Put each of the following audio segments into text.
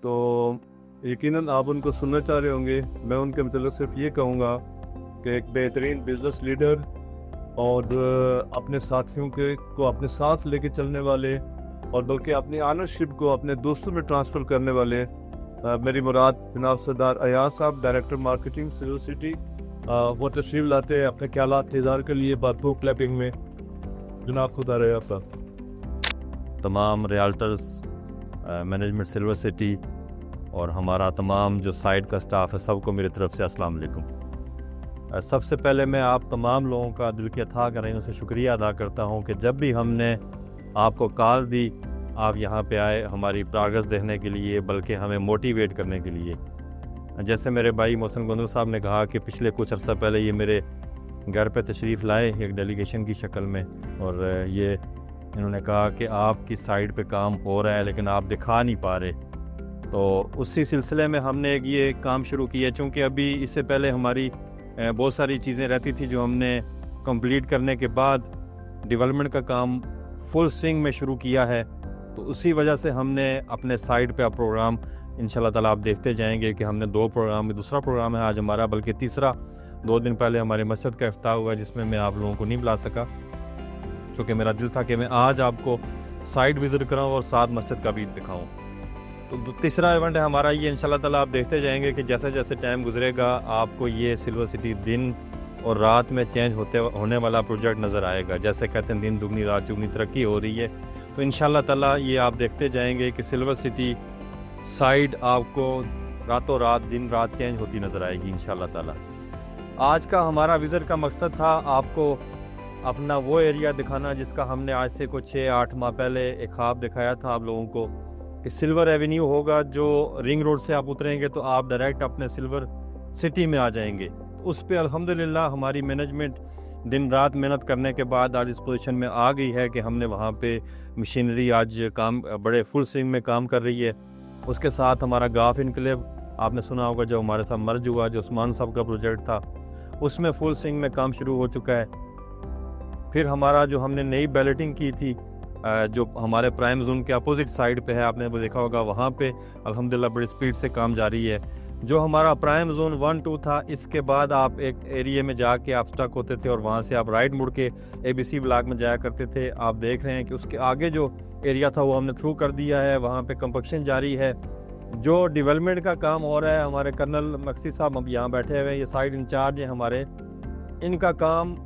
तो यकीनन आप उनको सुनना चाह रहे होंगे। मैं उनके मतलब सिर्फ ये कहूँगा कि एक बेहतरीन बिजनेस लीडर और अपने साथियों के को अपने साथ लेके चलने वाले और बल्कि अपनी ऑनरशिप को अपने दोस्तों में ट्रांसफ़र करने वाले मेरी मुराद जनाब सरदार अयाज साहब, डायरेक्टर मार्केटिंग सिल्वर सिटी, वो तशरीफ़ लाते हैं अपने ख्यालात इज़हार के लिए बातों क्लैपिंग में। जनाब खुदा रहे आपका। तमाम रियल्टर्स, मैनेजमेंट सिल्वर सिटी और हमारा तमाम जो साइट का स्टाफ है, सबको मेरी तरफ से अस्सलाम वालेकुम। सबसे पहले मैं आप तमाम लोगों का दिल की अथाह गहराइयों से शुक्रिया अदा करता हूं कि जब भी हमने आपको कॉल दी, आप यहां पे आए हमारी प्रोग्रेस देखने के लिए, बल्कि हमें मोटिवेट करने के लिए। जैसे मेरे भाई मोहसिन गोंदल साहब ने कहा कि पिछले कुछ अर्सा पहले ये मेरे घर पे तशरीफ़ लाए एक डेलीगेशन की शक्ल में, और ये इन्होंने कहा कि आपकी साइड पे काम हो रहा है लेकिन आप दिखा नहीं पा रहे। तो उसी सिलसिले में हमने एक ये काम शुरू किया, चूँकि अभी इससे पहले हमारी बहुत सारी चीज़ें रहती थी जो हमने कंप्लीट करने के बाद डेवलपमेंट का काम फुल स्विंग में शुरू किया है। तो उसी वजह से हमने अपने साइड पे अब प्रोग्राम इंशाल्लाह ताला आप देखते जाएंगे कि हमने 2 प्रोग्राम में, दूसरा प्रोग्राम है आज हमारा, बल्कि तीसरा 2 दिन पहले हमारी मस्जिद का इफ्ताह हुआ जिसमें मैं आप लोगों को नहीं बुला सका, क्योंकि मेरा दिल था कि मैं आज आपको साइट विज़िट कराऊँ और साथ मस्जिद का भी दिखाऊँ। तो तीसरा इवेंट है हमारा ये, इंशाल्लाह ताला आप देखते जाएंगे कि जैसे जैसे टाइम गुजरेगा आपको ये सिल्वर सिटी दिन और रात में चेंज होने वाला प्रोजेक्ट नज़र आएगा। जैसे कहते हैं दिन दुगनी रात चुगनी तरक्की हो रही है, तो इंशाल्लाह ताला ये आप देखते जाएंगे कि सिल्वर सिटी साइड आपको रातों रात दिन रात चेंज होती नज़र आएगी इंशाल्लाह ताला। आज का हमारा विज़िट का मकसद था आपको अपना वो एरिया दिखाना जिसका हमने आज से कुछ 6-8 माह पहले एक ख्वाब दिखाया था आप लोगों को कि सिल्वर एवेन्यू होगा, जो रिंग रोड से आप उतरेंगे तो आप डायरेक्ट अपने सिल्वर सिटी में आ जाएंगे। उस पर अल्हम्दुलिल्लाह हमारी मैनेजमेंट दिन रात मेहनत करने के बाद आज इस पोजीशन में आ गई है कि हमने वहाँ पे मशीनरी आज काम बड़े फुल स्विंग में काम कर रही है। उसके साथ हमारा गाफ इनकलेव आपने सुना होगा जो हमारे साथ मर्ज हुआ, जो उस्मान साहब का प्रोजेक्ट था, उसमें फुल स्विंग में काम शुरू हो चुका है। फिर हमारा जो हमने नई बैलेटिंग की थी जो हमारे प्राइम जोन के अपोजिट साइड पे है, आपने वो देखा होगा, वहाँ पे अल्हम्दुलिल्लाह बड़ी स्पीड से काम जारी है। जो हमारा प्राइम जोन 1-2 था, इसके बाद आप एक एरिया में जाके आप स्टक होते थे और वहाँ से आप राइट मुड़ के ABC ब्लॉक में जाया करते थे। आप देख रहे हैं कि उसके आगे जो एरिया था वो हमने थ्रू कर दिया है, वहाँ पे कंस्ट्रक्शन जारी है। जो डेवलपमेंट का काम हो रहा है, हमारे कर्नल मक्सी साहब अब यहाँ बैठे हुए हैं, ये साइड इंचार्ज हैं हमारे, इनका काम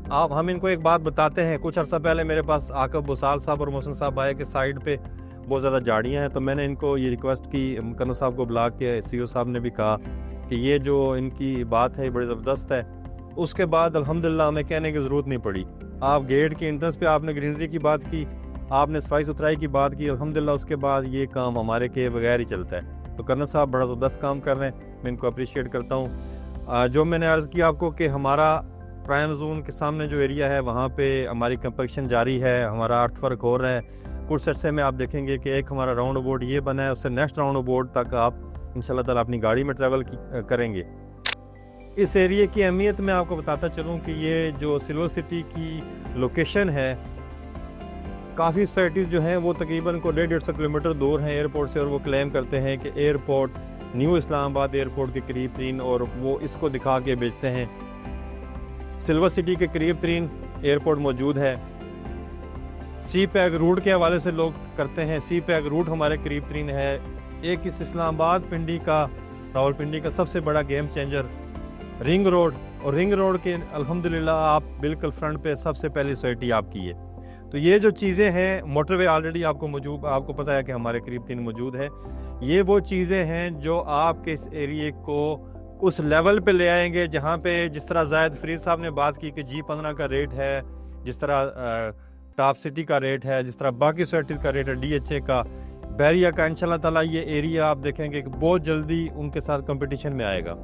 हम इनको एक बात बताते हैं। कुछ अर्सा पहले मेरे पास आकब बुसाल साहब और मोहसिन साहब आए कि साइड पे बहुत ज़्यादा झाड़ियाँ हैं, तो मैंने इनको ये रिक्वेस्ट की, कर्नल साहब को बुला के CO साहब ने भी कहा कि ये जो इनकी बात है बड़ी ज़बरदस्त है। उसके बाद अल्हम्दुलिल्लाह हमें कहने की ज़रूरत नहीं पड़ी। आप गेट के एंट्रेंस पे आपने ग्रीनरी की बात की, आपने सफाई सुथराई की बात की, अल्हम्दुलिल्लाह उसके बाद ये काम हमारे के बगैर ही चलता है। तो कर्नल साहब बड़ा ज़बरदस्त काम कर रहे हैं, मैं इनको अप्रिशिएट करता हूँ। जो मैंने अर्ज़ किया आपको कि हमारा प्राइम जोन के सामने जो एरिया है वहाँ पे हमारी कंस्ट्रक्शन जारी है, हमारा अर्थवर्क हो रहा है। कुछ अर्से में आप देखेंगे कि एक हमारा राउंड अबाउट ये बना है, उससे नेक्स्ट राउंड अबाउट तक आप इंशाल्लाह ताला अपनी गाड़ी में ट्रैवल करेंगे। इस एरिया की अहमियत मैं आपको बताता चलूँ कि ये जो सिल्वर सिटी की लोकेशन है, काफ़ी सोसाइटीज़ जो हैं वो तकरीबन को 150 किलोमीटर दूर हैं एयरपोर्ट से, और वो क्लेम करते हैं कि एयरपोर्ट न्यू इस्लामाबाद एयरपोर्ट के करीब तरीन, और वो इसको दिखा के बेचते हैं। सिल्वर सिटी के करीब तरीन एयरपोर्ट मौजूद है। सी पैक रूट के हवाले से लोग करते हैं, सी पैक रूट हमारे करीब तरीन है। एक इस इस्लामाबाद पिंडी का, रावलपिंडी का सबसे बड़ा गेम चेंजर रिंग रोड, और रिंग रोड के अल्हम्दुलिल्लाह आप बिल्कुल फ्रंट पे सबसे पहली सोसाइटी आपकी है। तो ये जो चीज़ें हैं, मोटरवे ऑलरेडी आपको पता है कि हमारे करीब 3 मौजूद है। ये वो चीज़ें हैं जो आपके इस एरिए को उस लेवल पे ले आएंगे जहाँ पे जिस तरह जायद फरीद साहब ने बात की कि G15 का रेट है, जिस तरह टॉप सिटी का रेट है, जिस तरह बाकी सोसाइटीज़ का रेट है, DHA का, बैरिया का, इंशाल्लाह ताला ये एरिया आप देखेंगे कि बहुत जल्दी उनके साथ कंपटीशन में आएगा।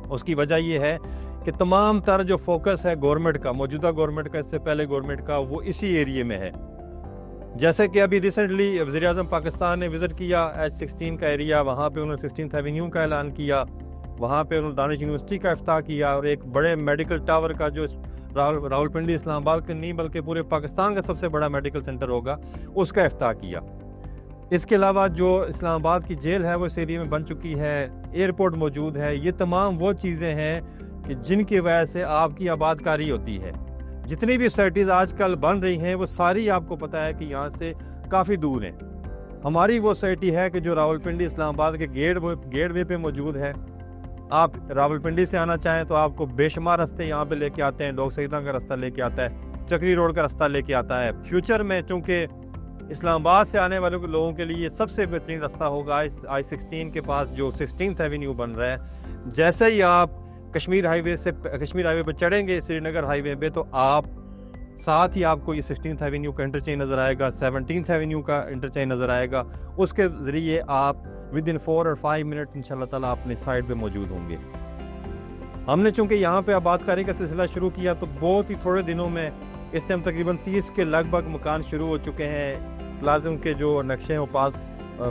उसकी वजह ये है कि तमाम तरह जो फोकस है गवर्नमेंट का, मौजूदा गवर्नमेंट का, इससे पहले गवर्नमेंट का, वो इसी एरिए में है। जैसे कि अभी रिसेंटली वज़ीर-ए-आज़म पाकिस्तान ने विज़िट किया H16 का एरिया, वहाँ पे उन्होंने 16th एवेन्यू का ऐलान किया, वहाँ पे उन्होंने दानिश यूनिवर्सिटी का इफ्ताह किया, और एक बड़े मेडिकल टावर का जो रावलपिंडी इस्लामाबाद के नहीं बल्कि पूरे पाकिस्तान का सबसे बड़ा मेडिकल सेंटर होगा, उसका इफ्ताह किया। इसके अलावा जो इस्लामाबाद की जेल है वो इस एरिया में बन चुकी है, एयरपोर्ट मौजूद है। ये तमाम वो चीज़ें हैं कि जिनकी वजह से आपकी आबादकारी होती है। जितनी भी सोसाइटीज़ आजकल बन रही हैं वो सारी आपको पता है कि यहाँ से काफ़ी दूर हैं। हमारी वो सोसाइटी है कि जो रावलपिंडी इस्लामाबाद के गेटवे पे मौजूद है। आप रावलपिंडी से आना चाहें तो आपको बेशुमार रास्ते यहाँ पे लेके आते हैं। डॉग सईदा का रास्ता लेके आता है, चक्री रोड का रास्ता लेके आता है। फ्यूचर में चूँकि इस्लामाबाद से आने वाले लोगों के लिए सबसे बेहतरीन रास्ता होगा इस I-16 के पास जो 16th एवेन्यू बन रहा है। जैसे ही आप कश्मीर हाईवे पर चढ़ेंगे श्रीनगर हाईवे पे, तो आप साथ ही आपको ये 16th एवेन्यू का इंटरचेंज नज़र आएगा, 17th एवेन्यू का इंटरचेंज नज़र आएगा। उसके ज़रिए आप विद इन 4 और 5 मिनट इंशाल्लाह ताला अपने साइड पे मौजूद होंगे। हमने चूँकि यहाँ पे आबादकारी का सिलसिला शुरू किया तो बहुत ही थोड़े दिनों में इस टाइम तकरीबन 30 के लगभग मकान शुरू हो चुके हैं। प्लाज़म के जो नक्शे हैं वो पास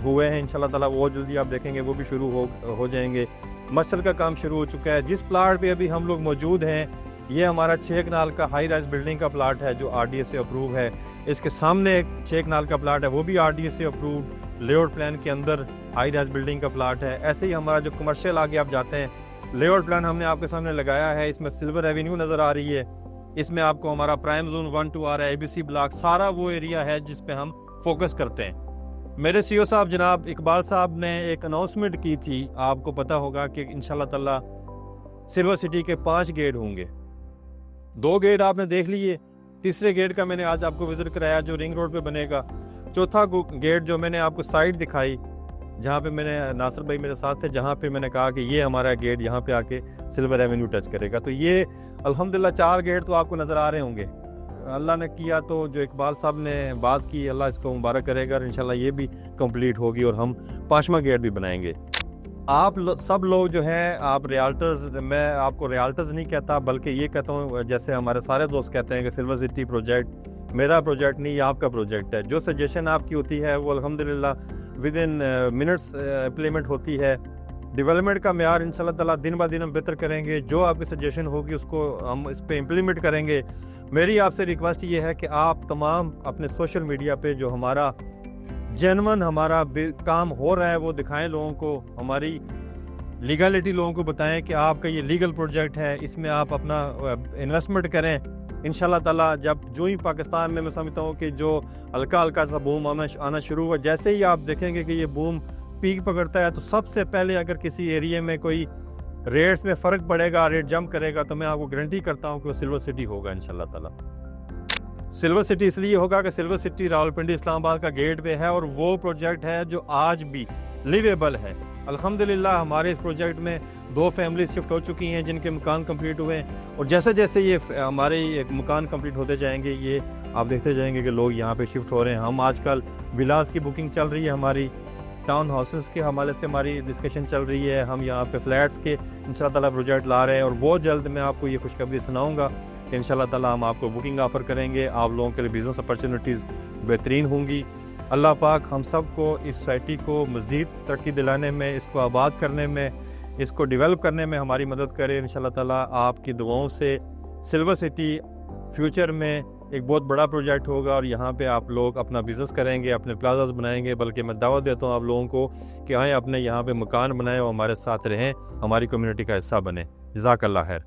हुए हैं इंशाल्लाह ताला, वो जल्दी आप देखेंगे वो भी शुरू हो जाएंगे। मस्जिद का काम शुरू हो चुका है। जिस प्लाट पे अभी हम लोग मौजूद हैं ये हमारा 6 कनाल का हाई राइज बिल्डिंग का प्लाट है जो RDA से अप्रूव है। इसके सामने एक 6 कनाल का प्लाट है वो भी RDA से अप्रूव लेआउट प्लान के अंदर हाई राइज बिल्डिंग का प्लाट है। ऐसे ही हमारा जो कमर्शियल आगे आप जाते हैं लेआउट प्लान हमने आपके सामने लगाया है। इसमें सिल्वर एवेन्यू नज़र आ रही है, इसमें आपको हमारा प्राइम जोन 1-2 आ रहा है, ABC ब्लॉक, सारा वो एरिया है जिस पे हम फोकस करते हैं। मेरे CEO साहब जनाब इकबाल साहब ने एक अनाउंसमेंट की थी, आपको पता होगा कि इंशाल्लाह ताला सिल्वर सिटी के 5 गेट होंगे। 2 गेट आपने देख लिए, तीसरे गेट का मैंने आज आपको विजिट कराया जो रिंग रोड पे बनेगा। चौथा गेट जो मैंने आपको साइड दिखाई जहाँ पे मैंने नासिर भाई मेरे साथ थे, जहाँ पे मैंने कहा कि ये हमारा गेट यहाँ पे आके सिल्वर एवेन्यू टच करेगा। तो ये अल्हम्दुलिल्लाह 4 गेट तो आपको नज़र आ रहे होंगे। अल्लाह ने किया तो जो इकबाल साहब ने बात की अल्लाह इसको मुबारक करेगा और इंशाल्लाह ये भी कंप्लीट होगी और हम 5वां गेट भी बनाएंगे। आप सब लोग जो हैं आप रियल्टर्स, मैं आपको रियल्टर्स नहीं कहता बल्कि ये कहता हूँ जैसे हमारे सारे दोस्त कहते हैं कि सिल्वर सिटी प्रोजेक्ट मेरा प्रोजेक्ट नहीं, ये आपका प्रोजेक्ट है। जो सजेशन आपकी होती है वो अल्हम्दुलिल्लाह विद इन मिनट्स इम्प्लीमेंट होती है। डेवलपमेंट का मेयार इंशाल्लाह ताला दिन ब दिन हम बेहतर करेंगे। जो आपकी सजेशन होगी उसको हम इस पर इम्प्लीमेंट करेंगे। मेरी आपसे रिक्वेस्ट ये है कि आप तमाम अपने सोशल मीडिया पे जो हमारा जेन्युइन हमारा काम हो रहा है वो दिखाएं लोगों को, हमारी लीगलिटी लोगों को बताएं कि आपका ये लीगल प्रोजेक्ट है, इसमें आप अपना इन्वेस्टमेंट करें। इंशाल्लाह ताला जब जो ही पाकिस्तान में मैं समझता हूँ कि जो हल्का हल्का सा बूम आना शुरू हुआ, जैसे ही आप देखेंगे कि ये बूम पीक पकड़ता है तो सबसे पहले अगर किसी एरिया में कोई रेट्स में फ़र्क पड़ेगा, रेट जंप करेगा, तो मैं आपको गारंटी करता हूँ कि वो सिल्वर सिटी होगा इंशाल्लाह ताला। सिल्वर सिटी इसलिए होगा कि सिल्वर सिटी रावलपिंडी इस्लामाबाद का गेट वे है और वो प्रोजेक्ट है जो आज भी लिवेबल है। अल्हम्दुलिल्लाह हमारे इस प्रोजेक्ट में 2 फैमिली शिफ्ट हो चुकी हैं जिनके मकान कंप्लीट हुए हैं और जैसे जैसे ये हमारे मकान कंप्लीट होते जाएंगे ये आप देखते जाएंगे कि लोग यहाँ पे शिफ्ट हो रहे हैं। हम आजकल विलास की बुकिंग चल रही है, हमारी टाउन हाउसेस के हवाले से हमारी डिस्कशन चल रही है। हम यहाँ पे फ्लैट्स के इंशाल्लाह ताला प्रोजेक्ट ला रहे हैं और बहुत जल्द मैं आपको ये खुशखबरी सुनाऊंगा कि इंशाल्लाह ताला हम आपको बुकिंग ऑफ़र करेंगे। आप लोगों के लिए बिज़नेस अपॉर्चुनिटीज़ बेहतरीन होंगी। अल्लाह पाक हम सब को इस सोसाइटी को मज़ीद तरक्की दिलाने में, इसको आबाद करने में, इसको डेवलप करने में हमारी मदद करे। इंशाल्लाह ताला आपकी दुआओं से सिल्वर सिटी फ्यूचर में एक बहुत बड़ा प्रोजेक्ट होगा और यहाँ पे आप लोग अपना बिज़नेस करेंगे, अपने प्लाजाज बनाएंगे। बल्कि मैं दावत देता हूँ आप लोगों को कि आएँ अपने यहाँ पे मकान बनाएं और हमारे साथ रहें, हमारी कम्युनिटी का हिस्सा बने। जज़ाकल्लाह खैर।